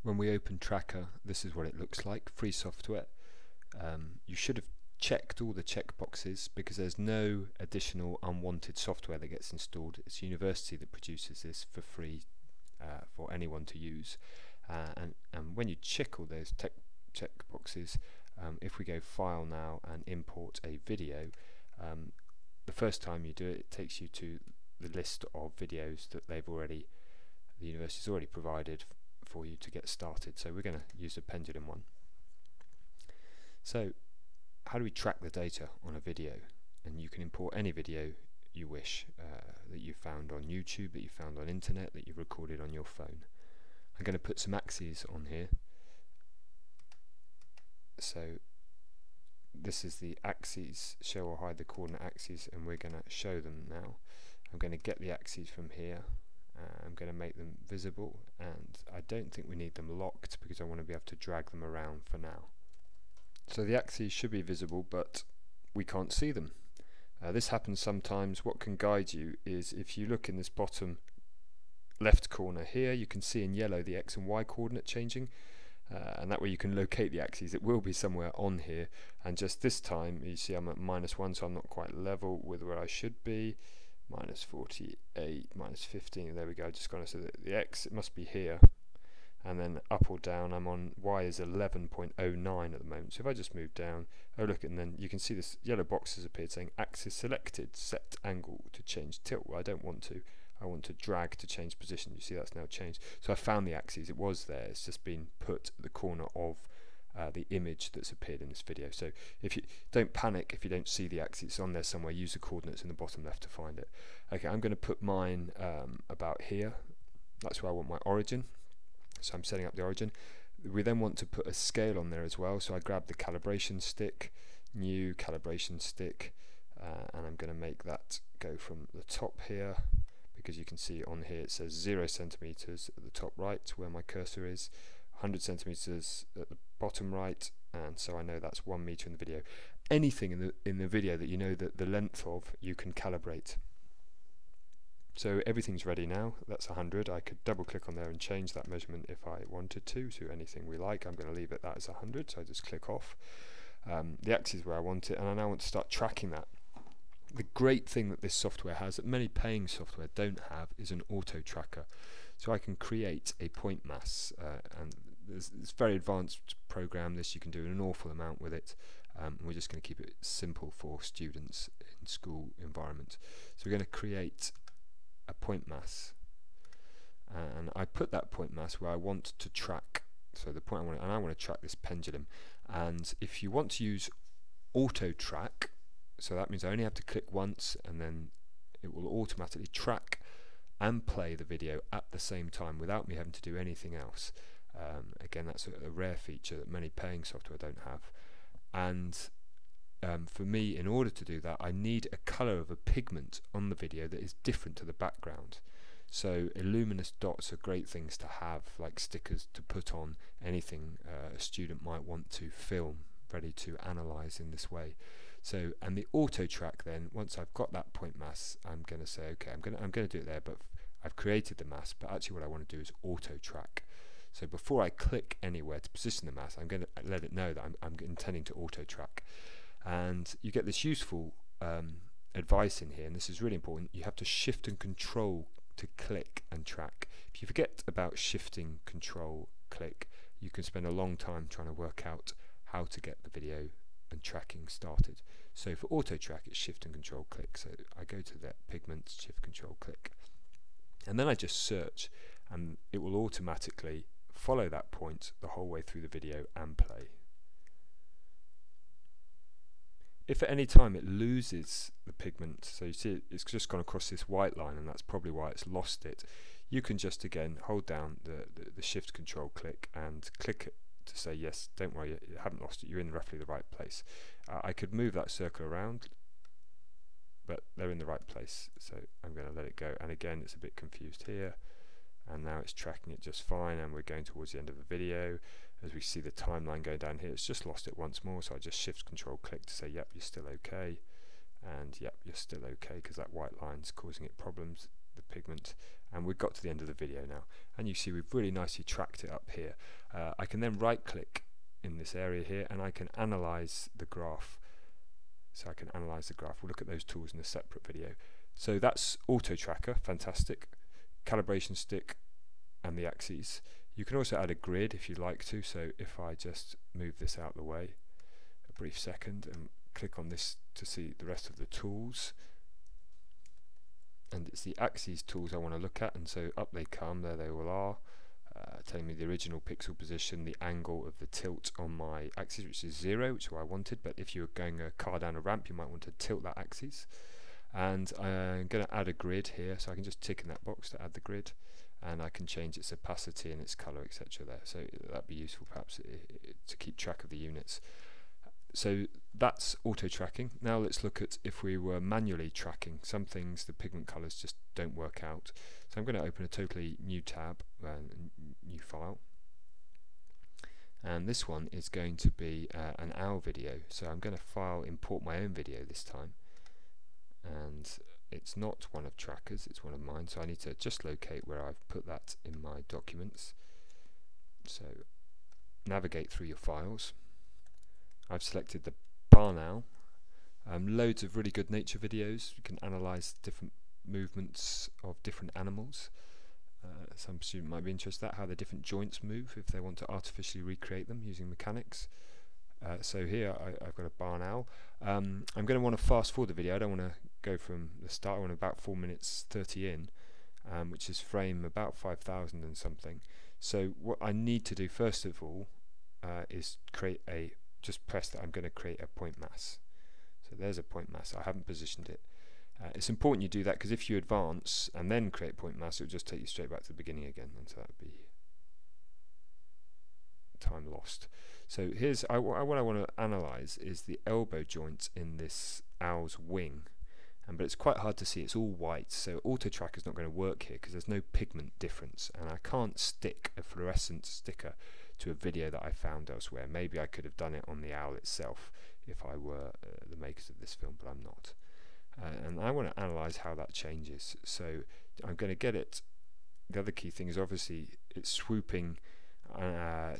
When we open Tracker, this is what it looks like, free software. You should have checked all the checkboxes because there's no additional unwanted software that gets installed. It's a university that produces this for free for anyone to use. And when you check all those checkboxes, if we go File now and import a video, the first time you do it, it takes you to the list of videos that the university's already provided for you to get started. So we're going to use the pendulum one. So how do we track the data on a video? And you can import any video you wish that you found on YouTube, that you found on internet, that you've recorded on your phone. I'm going to put some axes on here. So this is the axes, show or hide the coordinate axes, and we're going to show them now. I'm going to get the axes from here. I'm going to make them visible, and I don't think we need them locked because I want to be able to drag them around for now. So the axes should be visible, but we can't see them. This happens sometimes. What can guide you is if you look in this bottom left corner here, you can see in yellow the X and Y coordinate changing, and that way you can locate the axes. It will be somewhere on here, and just this time you see I'm at -1, so I'm not quite level with where I should be. -48, -15, there we go. Just gonna say that the X, it must be here, and then up or down I'm on Y is 11.09 at the moment. So if I just move down, oh look, and then you can see this yellow box has appeared saying axis selected, set angle to change tilt. Well, I don't want to. I want to drag to change position. You see that's now changed. So I found the axis, it was there, it's just been put at the corner of the image that's appeared in this video. So if you don't panic if you don't see the axis, it's on there somewhere. Use the coordinates in the bottom left to find it. Okay, I'm going to put mine about here. That's where I want my origin. So I'm setting up the origin. We then want to put a scale on there as well. So I grab the calibration stick, new calibration stick, and I'm going to make that go from the top here, because you can see on here it says 0 centimeters at the top right where my cursor is, 100 centimeters at the bottom right, and so I know that's 1 meter in the video. Anything in the video that you know that the length of, you can calibrate. So everything's ready now. That's 100. I could double click on there and change that measurement if I wanted to anything we like. I'm going to leave it that as 100, so I just click off. The axis is where I want it, and I now want to start tracking that. The great thing that this software has that many paying software don't have is an auto tracker. So I can create a point mass, and it's a very advanced program. This you can do an awful amount with it. We're just going to keep it simple for students in school environment. So we're going to create a point mass, and I put that point mass where I want to track. So the point I want to track this pendulum. And if you want to use auto track, so that means I only have to click once, and then it will automatically track and play the video at the same time without me having to do anything else. Again, that's a rare feature that many paying software don't have. And for me, in order to do that, I need a color of a pigment on the video that is different to the background. So illuminous dots are great things to have, like stickers to put on anything a student might want to film, ready to analyze in this way. So, and the auto track then, once I've got that point mass, I'm going to say, okay, I'm going to do it there, but I've created the mass, but actually what I want to do is auto track. So before I click anywhere to position the mass, I'm going to let it know that I'm intending to auto track. And you get this useful advice in here, and this is really important. You have to shift and control to click and track. If you forget about shifting, control, click, you can spend a long time trying to work out how to get the video and tracking started. So for auto track, it's shift and control click. So I go to that pigment, shift control click, and then I just search, and it will automatically follow that point the whole way through the video and play. If at any time it loses the pigment, so you see it's just gone across this white line, and that's probably why it's lost it, you can just again hold down the shift control click and click it to say yes, don't worry, you haven't lost it, you're in roughly the right place. I could move that circle around, but they're in the right place, so I'm going to let it go. And again, it's a bit confused here, and now it's tracking it just fine, and we're going towards the end of the video. As we see the timeline going down here, it's just lost it once more, so I just shift control click to say yep, you're still okay, and yep, you're still okay, because that white line's causing it problems, the pigment. and we've got to the end of the video now, and you see we've really nicely tracked it up here. I can then right click in this area here and I can analyze the graph. So I can analyze the graph. We'll look at those tools in a separate video. So that's auto tracker, fantastic. Calibration stick and the axes. You can also add a grid if you'd like to. So if I just move this out of the way a brief second and click on this to see the rest of the tools, and it's the axes tools I want to look at, and so up they come, there they all are, telling me the original pixel position, the angle of the tilt on my axis, which is 0, which is what I wanted, but if you were going a car down a ramp you might want to tilt that axis. And I'm going to add a grid here, so I can just tick in that box to add the grid, and I can change its opacity and its colour, etc. there, so that'd be useful perhaps to keep track of the units. So that's auto tracking. Now let's look at if we were manually tracking. Some things, the pigment colours just don't work out. So I'm going to open a totally new tab, new file, and this one is going to be an owl video. So I'm going to import my own video this time, and it's not one of Tracker's, it's one of mine, so I need to just locate where I've put that in my documents. So navigate through your files. I've selected the barn owl. Loads of really good nature videos. You can analyse different movements of different animals. Some student might be interested in that, how the different joints move if they want to artificially recreate them using mechanics. So here I've got a barn owl. I'm going to want to fast forward the video. I don't want to go from the start. I want about 4 minutes 30 in, which is frame about 5,000 and something. So what I need to do first of all is just press that I'm going to create a point mass. So there's a point mass. I haven't positioned it. It's important you do that, because if you advance and then create point mass, it will just take you straight back to the beginning again, and so that would be time lost. So here's what I want to analyze is the elbow joint in this owl's wing, but it's quite hard to see. It's all white, so auto tracker is not going to work here because there's no pigment difference, and I can't stick a fluorescent sticker to a video that I found elsewhere. Maybe I could have done it on the owl itself if I were the makers of this film, but I'm not. And I want to analyze how that changes. So I'm going to get it. The other key thing is obviously it's swooping,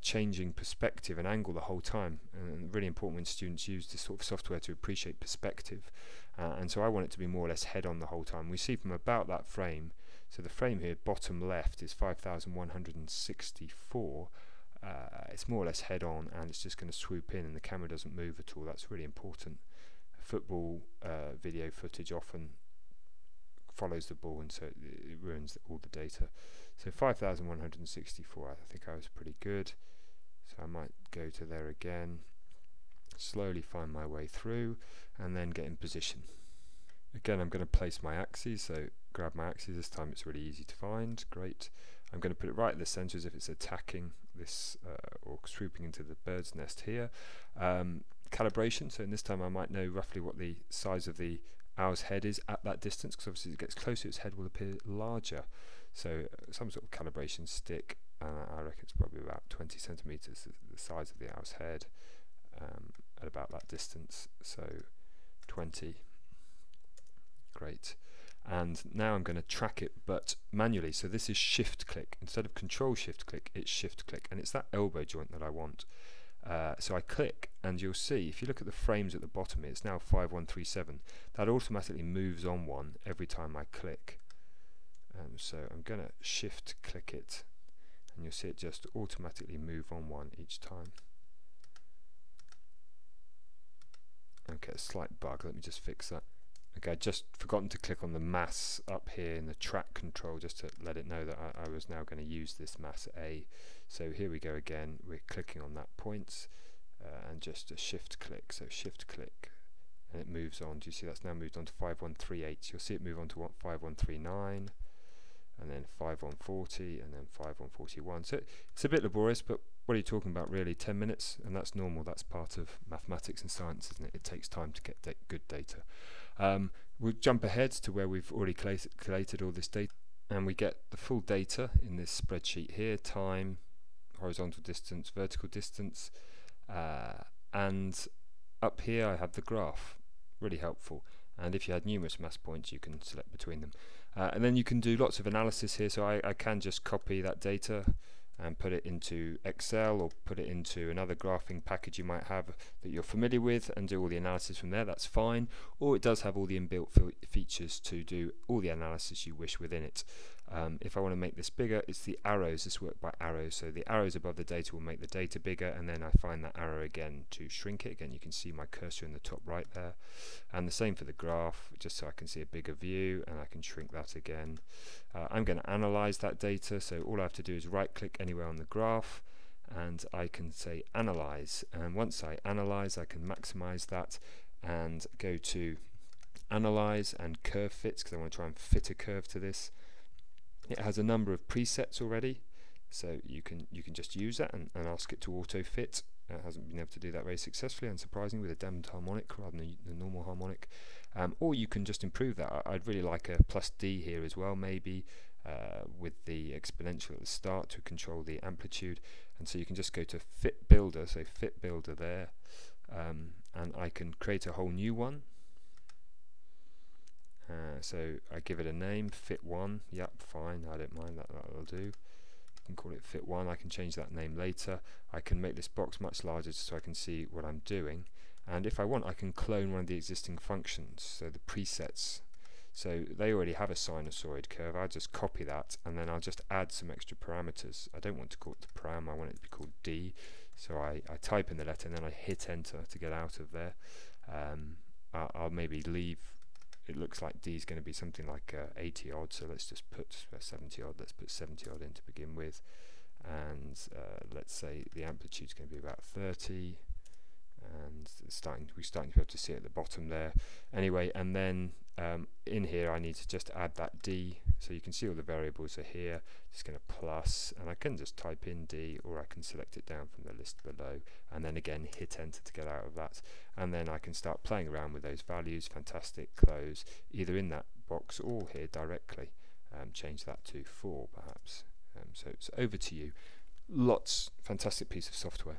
changing perspective and angle the whole time, and really important when students use this sort of software to appreciate perspective. And so I want it to be more or less head on the whole time. We see from about that frame, so the frame here bottom left is 5,164. It's more or less head on, and it's just going to swoop in and the camera doesn't move at all. That's really important. Football video footage often follows the ball, and so it ruins all the data. So 5,164, I think I was pretty good, so I might go to there again, slowly find my way through and then get in position. Again, I'm going to place my axes, so grab my axes. This time it's really easy to find. Great. I'm going to put it right at the center as if it's attacking this or swooping into the bird's nest here. Calibration, so in this time I might know roughly what the size of the owl's head is at that distance, because obviously as it gets closer its head will appear larger. So some sort of calibration stick, I reckon it's probably about 20 centimeters the size of the owl's head at about that distance, so 20. Great. And now I'm going to track it, but manually. So this is shift click. Instead of control shift click, it's shift click, and it's that elbow joint that I want. So I click, and you'll see if you look at the frames at the bottom here, it's now 5137. That automatically moves on one every time I click. So I'm going to shift click it, and you'll see it just automatically move on one each time. Okay, a slight bug, let me just fix that. Okay, I just forgotten to click on the mass up here in the track control, just to let it know that I was now going to use this mass A. So here we go again, we're clicking on that point, and just a shift click, so shift click, and it moves on. Do you see that's now moved on to 5138? You'll see it move on to 5139, and then 5140, and then 5141. So it's a bit laborious, but what are you talking about really? 10 minutes, and that's normal. That's part of mathematics and science, isn't it? It takes time to get good data. We'll jump ahead to where we've already collated all this data, and we get the full data in this spreadsheet here: time, horizontal distance, vertical distance, and up here I have the graph. Really helpful. And if you had numerous mass points, you can select between them. And then you can do lots of analysis here. So I can just copy that data and put it into Excel or put it into another graphing package you might have that you're familiar with and do all the analysis from there. That's fine. Or it does have all the inbuilt features to do all the analysis you wish within it. If I want to make this bigger, it's the arrows. This works by arrows. So the arrows above the data will make the data bigger, and then I find that arrow again to shrink it. Again, you can see my cursor in the top right there. And the same for the graph, just so I can see a bigger view, and I can shrink that again. I'm going to analyze that data, so all I have to do is right click anywhere on the graph and I can say analyze, and once I analyze I can maximize that and go to analyze and curve fits, because I want to try and fit a curve to this. It has a number of presets already, so you can just use that and ask it to auto fit. It hasn't been able to do that very successfully, unsurprisingly, with a damped harmonic rather than the normal harmonic. Or you can just improve that. I'd really like a +D here as well, maybe, with the exponential at the start to control the amplitude. And so you can just go to Fit Builder, so Fit Builder there, and I can create a whole new one. So I give it a name, Fit1. Yep, fine, I don't mind, that'll do. You can call it Fit1. I can change that name later. I can make this box much larger so I can see what I'm doing. And if I want, I can clone one of the existing functions, so the presets. So they already have a sinusoid curve. I'll just copy that, and then I'll just add some extra parameters. I don't want to call it the param, I want it to be called D. So I type in the letter and then I hit enter to get out of there. I'll maybe leave. It looks like D is going to be something like 80 odd, so let's just put 70 odd. Let's put 70 odd in to begin with, and let's say the amplitude is going to be about 30, and we're starting to be able to see it at the bottom there. Anyway, and then in here I need to just add that D, so you can see all the variables are here. Just going to plus, and I can just type in D, or I can select it down from the list below, and then again hit enter to get out of that, and then I can start playing around with those values. Fantastic, close, either in that box or here directly. Change that to 4 perhaps. So it's over to you. Fantastic piece of software.